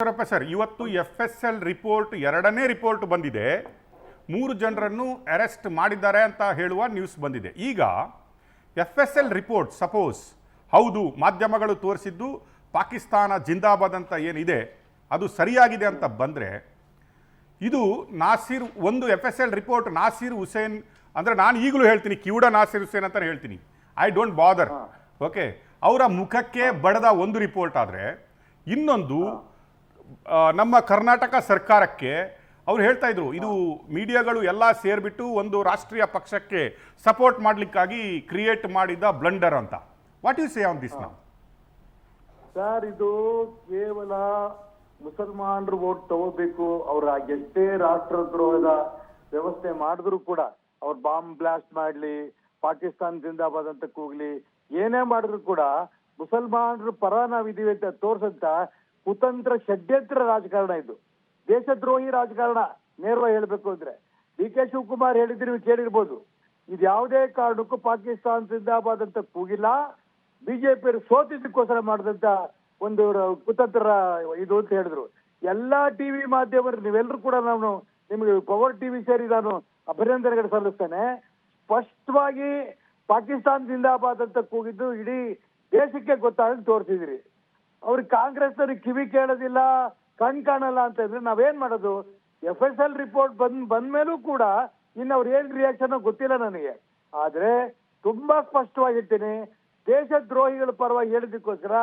Eshwarappa sir, ಇವತ್ತು FSL report ಎರಡನೇ report ಬಂದಿದೆ. 3 ಜನರನ್ನು ಅರೆಸ್ಟ್ ಮಾಡಿದ್ದಾರೆ ಅಂತ ಹೇಳುವ ನ್ಯೂಸ್ ಬಂದಿದೆ. ಈಗ FSL ರಿಪೋರ್ಟ್ ಸಪೋಸ್ ಹೌದು ಮಾಧ್ಯಮಗಳು ತೋರಿಸಿದ್ದು ಪಾಕಿಸ್ತಾನ ಜಿಂದಾಬಾದ್ ಅಂತ ಏನಿದೆ ಅದು ಸರಿಯಾಗಿದೆ ಅಂತ ಬಂದರೆ, ಇದು ನಾಸಿರ್ ಒಂದು FSL ರಿಪೋರ್ಟ್ ನಾಸಿರ್ ಹುಸೇನ್ ಅಂದರೆ ನಾನು ಈಗಲೂ ಹೇಳ್ತೀನಿ ಕಿವುಡ ನಾಸಿರ್ ಹುಸೇನ್ ಅಂತ ಹೇಳ್ತೀನಿ, ಐ ಡೋಂಟ್ ಬಾದರ್. ಓಕೆ, ಅವರ ಮುಖಕ್ಕೆ ಬಡದ ಒಂದು ರಿಪೋರ್ಟ್ ಆದರೆ, ಇನ್ನೊಂದು ನಮ್ಮ ಕರ್ನಾಟಕ ಸರ್ಕಾರಕ್ಕೆ ಅವ್ರು ಹೇಳ್ತಾ ಇದ್ರು ಇದು ಮೀಡಿಯಾಗಳು ಎಲ್ಲ ಸೇರಿಬಿಟ್ಟು ಒಂದು ರಾಷ್ಟ್ರೀಯ ಪಕ್ಷಕ್ಕೆ ಸಪೋರ್ಟ್ ಮಾಡಲಿಕ್ಕಾಗಿ ಕ್ರಿಯೇಟ್ ಮಾಡಿದ ಬ್ಲಂಡರ್ ಅಂತ. What you say on this now? Sir, ಇದು ಕೇವಲ ಮುಸಲ್ಮಾನರು ವೋಟ್ ತಗೋಬೇಕು, ಅವ್ರ ಎಷ್ಟೇ ರಾಷ್ಟ್ರದ್ರೋಹದ ವ್ಯವಸ್ಥೆ ಮಾಡಿದ್ರು ಕೂಡ, ಅವ್ರ ಬಾಂಬ್ ಬ್ಲಾಸ್ಟ್ ಮಾಡ್ಲಿ, ಪಾಕಿಸ್ತಾನ ಜಿಂದಾಬಾದ್ ಅಂತ ಕೂಗ್ಲಿ, ಏನೇ ಮಾಡಿದ್ರು ಕೂಡ ಮುಸಲ್ಮಾನರ ಪರ ನಾವಿದೀವಿ ಅಂತ ತೋರ್ಸಂತ ಕುತಂತ್ರ ಷಡ್ಯಂತ್ರ ರಾಜಕಾರಣ ಇದು. ದೇಶದ್ರೋಹಿ ರಾಜಕಾರಣ. ನೇರವಾಗಿ ಹೇಳ್ಬೇಕು ಅಂದ್ರೆ DK ಶಿವಕುಮಾರ್ ಹೇಳಿದ್ರೆ ನೀವು ಕೇಳಿರ್ಬೋದು, ಇದು ಯಾವುದೇ ಕಾರಣಕ್ಕೂ ಪಾಕಿಸ್ತಾನ ಜಿಂದಾಬಾದ್ ಅಂತ ಕೂಗಿಲ್ಲ, ಬಿಜೆಪಿ ಸೋತಿದ್ದಕ್ಕೋಸ್ಕರ ಮಾಡಿದಂತ ಒಂದು ಕುತಂತ್ರ ಇದು ಅಂತ ಹೇಳಿದ್ರು. ಎಲ್ಲಾ ಟಿವಿ ಮಾಧ್ಯಮರು ನೀವೆಲ್ಲರೂ ಕೂಡ ನಾನು ನಿಮಗೆ ಪವರ್ ಟಿವಿ ಸೇರಿ ನಾನು ಅಭಿನಂದನೆಗಳು ಸಲ್ಲಿಸ್ತೇನೆ. ಸ್ಪಷ್ಟವಾಗಿ ಪಾಕಿಸ್ತಾನ ಜಿಂದಾಬಾದ್ ಅಂತ ಕೂಗಿದ್ದು ಇಡೀ ದೇಶಕ್ಕೆ ಗೊತ್ತಾಗಿ ತೋರಿಸಿದಿರಿ. ಅವ್ರಿಗೆ ಕಾಂಗ್ರೆಸ್ನವ್ರಿಗೆ ಕಿವಿ ಕೇಳೋದಿಲ್ಲ, ಕಣ್ ಕಾಣಲ್ಲ ಅಂತ ಇದ್ರೆ ನಾವೇನ್ ಮಾಡೋದು? FSL ರಿಪೋರ್ಟ್ ಬಂದ್ಮೇಲೂ ಕೂಡ ಇನ್ನು ಅವ್ರು ಏನ್ ರಿಯಾಕ್ಷನ್ ಗೊತ್ತಿಲ್ಲ ನನಗೆ. ಆದ್ರೆ ತುಂಬಾ ಸ್ಪಷ್ಟವಾಗಿರ್ತೀನಿ, ದೇಶದ್ರೋಹಿಗಳ ಪರವಾಗಿ ಹೇಳಿದಕ್ಕೋಸ್ಕರ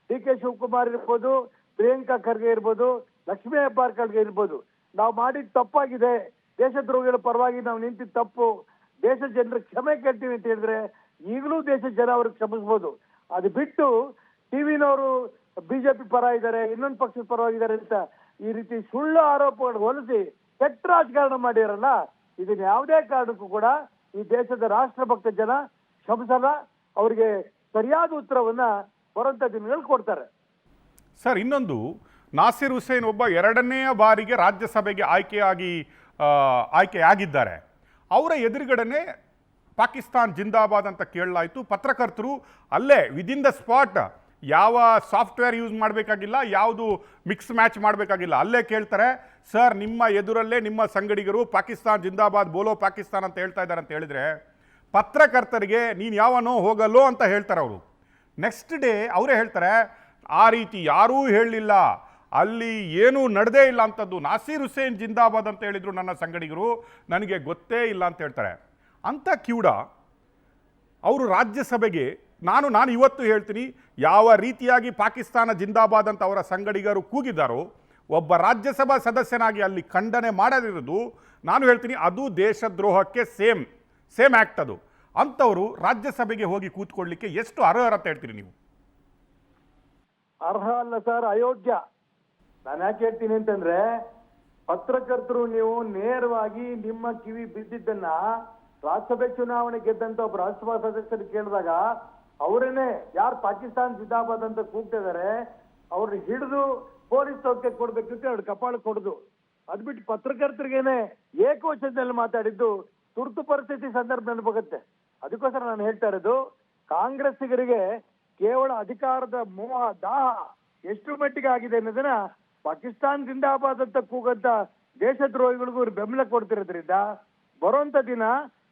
DK ಶಿವಕುಮಾರ್ ಇರ್ಬೋದು, ಪ್ರಿಯಾಂಕಾ ಖರ್ಗೆ ಇರ್ಬೋದು, ಲಕ್ಷ್ಮೀ ಹೆಬ್ಬಾಳ್ಕರ್ಗೆ ಇರ್ಬೋದು, ನಾವು ಮಾಡಿದ ತಪ್ಪಾಗಿದೆ, ದೇಶದ್ರೋಹಿಗಳ ಪರವಾಗಿ ನಾವು ನಿಂತಿದ್ದ ತಪ್ಪು, ದೇಶದ ಜನರ ಕ್ಷಮೆ ಕೇಳ್ತೀವಿ ಅಂತ ಹೇಳಿದ್ರೆ ಈಗಲೂ ದೇಶದ ಜನ ಅವ್ರಿಗೆ ಕ್ಷಮಿಸ್ಬೋದು. ಅದು ಬಿಟ್ಟು ಟಿವಿನವರು ಬಿಜೆಪಿ ಪರ ಇದ್ದಾರೆ, ಇನ್ನೊಂದು ಪಕ್ಷದ ಪರವಾಗಿದ್ದಾರೆ ಅಂತ ಈ ರೀತಿ ಸುಳ್ಳು ಆರೋಪಗಳು ಹೊಲಿಸಿ ಕೆಟ್ಟ ರಾಜಕಾರಣ ಮಾಡಿರಲ್ಲ, ಇದನ್ನ ಯಾವುದೇ ಕಾರಣಕ್ಕೂ ಕೂಡ ಈ ದೇಶದ ರಾಷ್ಟ್ರಭಕ್ತ ಜನ ಕ್ಷಮಿಸಲ್ಲ. ಅವರಿಗೆ ಸರಿಯಾದ ಉತ್ತರವನ್ನ ಬರುವಂತ ದಿನಗಳು ಕೊಡ್ತಾರೆ. ಸರ್, ಇನ್ನೊಂದು ನಾಸಿರ್ ಹುಸೇನ್ ಒಬ್ಬ ಎರಡನೆಯ ಬಾರಿಗೆ ರಾಜ್ಯಸಭೆಗೆ ಆಯ್ಕೆಯಾಗಿದ್ದಾರೆ. ಅವರ ಎದುರುಗಡೆನೆ ಪಾಕಿಸ್ತಾನ್ ಜಿಂದಾಬಾದ್ ಅಂತ ಕೇಳಲಾಯಿತು. ಪತ್ರಕರ್ತರು ಅಲ್ಲೇ ವಿದಿನ್ ದ ಸ್ಪಾಟ್ ಯಾವ ಸಾಫ್ಟ್ವೇರ್ ಯೂಸ್ ಮಾಡಬೇಕಾಗಿಲ್ಲ, ಯಾವುದು ಮಿಕ್ಸ್ ಮ್ಯಾಚ್ ಮಾಡಬೇಕಾಗಿಲ್ಲ, ಅಲ್ಲೇ ಕೇಳ್ತಾರೆ, ಸರ್ ನಿಮ್ಮ ಎದುರಲ್ಲೇ ನಿಮ್ಮ ಸಂಗಡಿಗರು ಪಾಕಿಸ್ತಾನ್ ಜಿಂದಾಬಾದ್ ಬೋಲೋ ಪಾಕಿಸ್ತಾನ್ ಅಂತ ಹೇಳ್ತಾ ಇದ್ದಾರೆ ಅಂತ ಹೇಳಿದ್ರೆ, ಪತ್ರಕರ್ತರಿಗೆ ನೀನು ಯಾವನೋ ಹೋಗಲ್ಲೋ ಅಂತ ಹೇಳ್ತಾರೆ ಅವರು. ನೆಕ್ಸ್ಟ್ ಡೇ ಅವರೇ ಹೇಳ್ತಾರೆ ಆ ರೀತಿ ಯಾರೂ ಹೇಳಲಿಲ್ಲ, ಅಲ್ಲಿ ಏನೂ ನಡೆದೇ ಇಲ್ಲ ಅಂಥದ್ದು, ನಾಸಿರ್ ಹುಸೇನ್ ಜಿಂದಾಬಾದ್ ಅಂತ ಹೇಳಿದ್ರು ನನ್ನ ಸಂಗಡಿಗರು, ನನಗೆ ಗೊತ್ತೇ ಇಲ್ಲ ಅಂತ ಹೇಳ್ತಾರೆ. ಅಂಥ ಕಿವುಡ ಅವರು ರಾಜ್ಯಸಭೆಗೆ ನಾನು ಇವತ್ತು ಹೇಳ್ತೀನಿ, ಯಾವ ರೀತಿಯಾಗಿ ಪಾಕಿಸ್ತಾನ ಜಿಂದಾಬಾದ್ ಅಂತ ಅವರ ಸಂಗಡಿಗರು ಕೂಗಿದ್ದಾರೋ, ಒಬ್ಬ ರಾಜ್ಯಸಭಾ ಸದಸ್ಯನಾಗಿ ಅಲ್ಲಿ ಖಂಡನೆ ಮಾಡದಿರೋದು, ನಾನು ಹೇಳ್ತೀನಿ ಅದು ದೇಶದ್ರೋಹಕ್ಕೆ ಸೇಮ್ ಆ್ಯಕ್ಟ್ ಅದು. ಅಂಥವರು ರಾಜ್ಯಸಭೆಗೆ ಹೋಗಿ ಕೂತ್ಕೊಳ್ಳಿಕ್ಕೆ ಎಷ್ಟು ಅರ್ಹ ಅಂತ ಹೇಳ್ತೀರಿ ನೀವು? ಅರ್ಹ ಅಲ್ಲ ಸರ್, ಅಯೋಗ್ಯ. ನಾನು ಯಾಕೆ ಹೇಳ್ತೀನಿ ಅಂತಂದ್ರೆ, ಪತ್ರಕರ್ತರು ನೀವು ನೇರವಾಗಿ ನಿಮ್ಮ ಕಿವಿ ಬಿದ್ದಿದ್ದನ್ನ ರಾಜ್ಯಸಭೆ ಚುನಾವಣೆ ಗೆದ್ದಂತ ಒಬ್ಬ ರಾಜ್ಯಸಭಾ ಸದಸ್ಯರು ಕೇಳಿದಾಗ ಅವರೇನೆ ಯಾರು ಪಾಕಿಸ್ತಾನ ಜಿಂದಾಬಾದ್ ಅಂತ ಕೂಗ್ತಾ ಇದಾರೆ ಅವ್ರನ್ನ ಹಿಡಿದು ಪೊಲೀಸ್ ಚೌಕಕ್ಕೆ ಕೊಡ್ಬೇಕು ಅಂತ ಅವ್ರ ಕಪಾಳಕ್ಕೆ ಕೊಡುದು. ಅದ್ಬಿಟ್ಟು ಪತ್ರಕರ್ತರಿಗೇನೆ ಏಕವಚನದಲ್ಲಿ ಮಾತಾಡಿದ್ದು ತುರ್ತು ಪರಿಸ್ಥಿತಿ ಸಂದರ್ಭ ನೆನಪಾಗುತ್ತೆ. ಅದಕ್ಕೋಸ್ಕರ ನಾನು ಹೇಳ್ತಾ ಇರೋದು, ಕಾಂಗ್ರೆಸ್ಸಿಗರಿಗೆ ಕೇವಲ ಅಧಿಕಾರದ ಮೋಹ ದಾಹ ಎಷ್ಟು ಮಟ್ಟಿಗೆ ಆಗಿದೆ ಅನ್ನೋದನ್ನ ಪಾಕಿಸ್ತಾನ ಜಿಂದಾಬಾದ್ ಅಂತ ಕೂಗಂತ ದೇಶದ್ರೋಹಿಗಳಿಗೂ ಇವ್ರು ಬೆಂಬಲ ಕೊಡ್ತಿರೋದ್ರಿಂದ ಬರುವಂತ ದಿನ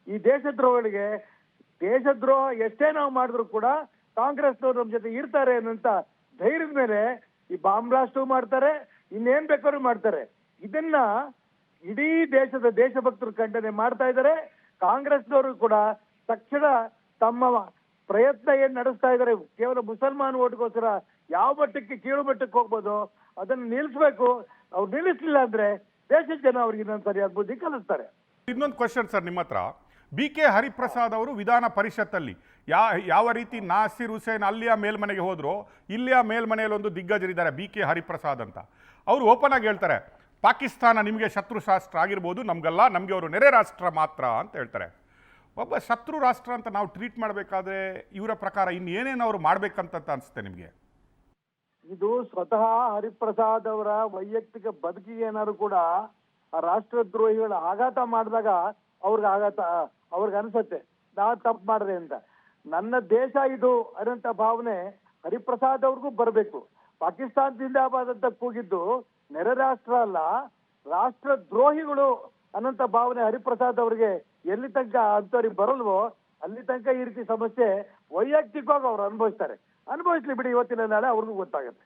ಈ ದೇಶದ್ರೋಹಿಗಳಿಗೆ ದೇಶದ್ರೋಹ ಎಷ್ಟೇ ನಾವು ಮಾಡಿದ್ರು ಕೂಡ ಕಾಂಗ್ರೆಸ್ನವ್ರು ನಮ್ಮ ಜೊತೆ ಇರ್ತಾರೆ ಅನ್ನೋಂತ ಧೈರ್ಯದ ಮೇಲೆ ಈ ಬಾಂಬ್ ಬ್ಲಾಸ್ಟ್ ಮಾಡ್ತಾರೆ, ಇನ್ನೇನ್ ಬೇಕಾದ್ರೂ ಮಾಡ್ತಾರೆ. ಇದನ್ನ ಇಡೀ ದೇಶದ ದೇಶಭಕ್ತರು ಖಂಡನೆ ಮಾಡ್ತಾ ಇದ್ದಾರೆ. ಕಾಂಗ್ರೆಸ್ನವರು ಕೂಡ ತಕ್ಷಣ ತಮ್ಮ ಪ್ರಯತ್ನ ಏನ್ ನಡೆಸ್ತಾ ಇದ್ದಾರೆ, ಕೇವಲ ಮುಸಲ್ಮಾನ್ ಓಟ್ಗೋಸ್ಕರ ಯಾವ ಮಟ್ಟಕ್ಕೆ ಕೀಳು ಮಟ್ಟಕ್ಕೆ ಹೋಗ್ಬೋದು ಅದನ್ನ ನಿಲ್ಲಿಸ್ಬೇಕು. ಅವ್ರು ನಿಲ್ಲಿಸ್ಲಿಲ್ಲ ಅಂದ್ರೆ ದೇಶದ ಜನ ಅವ್ರಿಗೆ ಇನ್ನೊಂದು ಸರಿಯಾದ ಬುದ್ಧಿ ಕಲಿಸ್ತಾರೆ. ಇನ್ನೊಂದು ಕ್ವಶನ್ ಸರ್ ನಿಮ್ಮ ಹತ್ರ. BK ಹರಿಪ್ರಸಾದ್ ಅವರು ವಿಧಾನ ಪರಿಷತ್ತಲ್ಲಿ ಯಾವ ರೀತಿ ನಾಸಿರ್ ಹುಸೇನ್ ಅಲ್ಲಿಯ ಮೇಲ್ಮನೆಗೆ ಹೋದ್ರು, ಇಲ್ಲಿಯ ಮೇಲ್ಮನೆಯಲ್ಲಿ ಒಂದು ದಿಗ್ಗಜರಿದ್ದಾರೆ BK ಹರಿಪ್ರಸಾದ್ ಅಂತ. ಅವರು ಓಪನ್ ಆಗಿ ಹೇಳ್ತಾರೆ, ಪಾಕಿಸ್ತಾನ ನಿಮಗೆ ಶತ್ರು ರಾಷ್ಟ್ರ ಆಗಿರ್ಬೋದು, ನಮಗಲ್ಲ, ನಮಗೆ ಅವರು ನೆರೆ ರಾಷ್ಟ್ರ ಮಾತ್ರ ಅಂತ ಹೇಳ್ತಾರೆ. ಒಬ್ಬ ಶತ್ರು ರಾಷ್ಟ್ರ ಅಂತ ನಾವು ಟ್ರೀಟ್ ಮಾಡಬೇಕಾದ್ರೆ ಇವರ ಪ್ರಕಾರ ಇನ್ನೇನೇನು ಅವರು ಮಾಡ್ಬೇಕಂತ ಅನಿಸುತ್ತೆ ನಿಮಗೆ? ಇದು ಸ್ವತಃ ಹರಿಪ್ರಸಾದ್ ಅವರ ವೈಯಕ್ತಿಕ ಬದುಕಿಗೆ ಏನಾದ್ರು ಕೂಡ ಆ ರಾಷ್ಟ್ರದ್ರೋಹಿಗಳ ಆಘಾತ ಮಾಡಿದಾಗ ಅವ್ರಿಗೆ ಅನ್ಸತ್ತೆ ನಾವು ತಪ್ಪು ಮಾಡಿದೆ ಅಂತ. ನನ್ನ ದೇಶ ಇದು ಅನ್ನೋಂಥ ಭಾವನೆ ಹರಿಪ್ರಸಾದ್ ಅವ್ರಿಗೂ ಬರಬೇಕು. ಪಾಕಿಸ್ತಾನ ಜಿಂದಾಬಾದ್ ಅಂತ ಕೂಗಿದ್ದು ನೆರೆ ರಾಷ್ಟ್ರ ಅಲ್ಲ, ರಾಷ್ಟ್ರ ದ್ರೋಹಿಗಳು ಅನ್ನಂತ ಭಾವನೆ ಹರಿಪ್ರಸಾದ್ ಅವರಿಗೆ ಎಲ್ಲಿ ತನಕ ಅಂತವ್ರಿಗೆ ಬರಲ್ವೋ ಅಲ್ಲಿ ತನಕ ಈ ರೀತಿ ಸಮಸ್ಯೆ ವೈಯಕ್ತಿಕವಾಗಿ ಅವ್ರು ಅನುಭವಿಸ್ಲಿ ಬಿಡಿ, ಇವತ್ತಿನ ನಾಳೆ ಅವ್ರಿಗೂ ಗೊತ್ತಾಗುತ್ತೆ.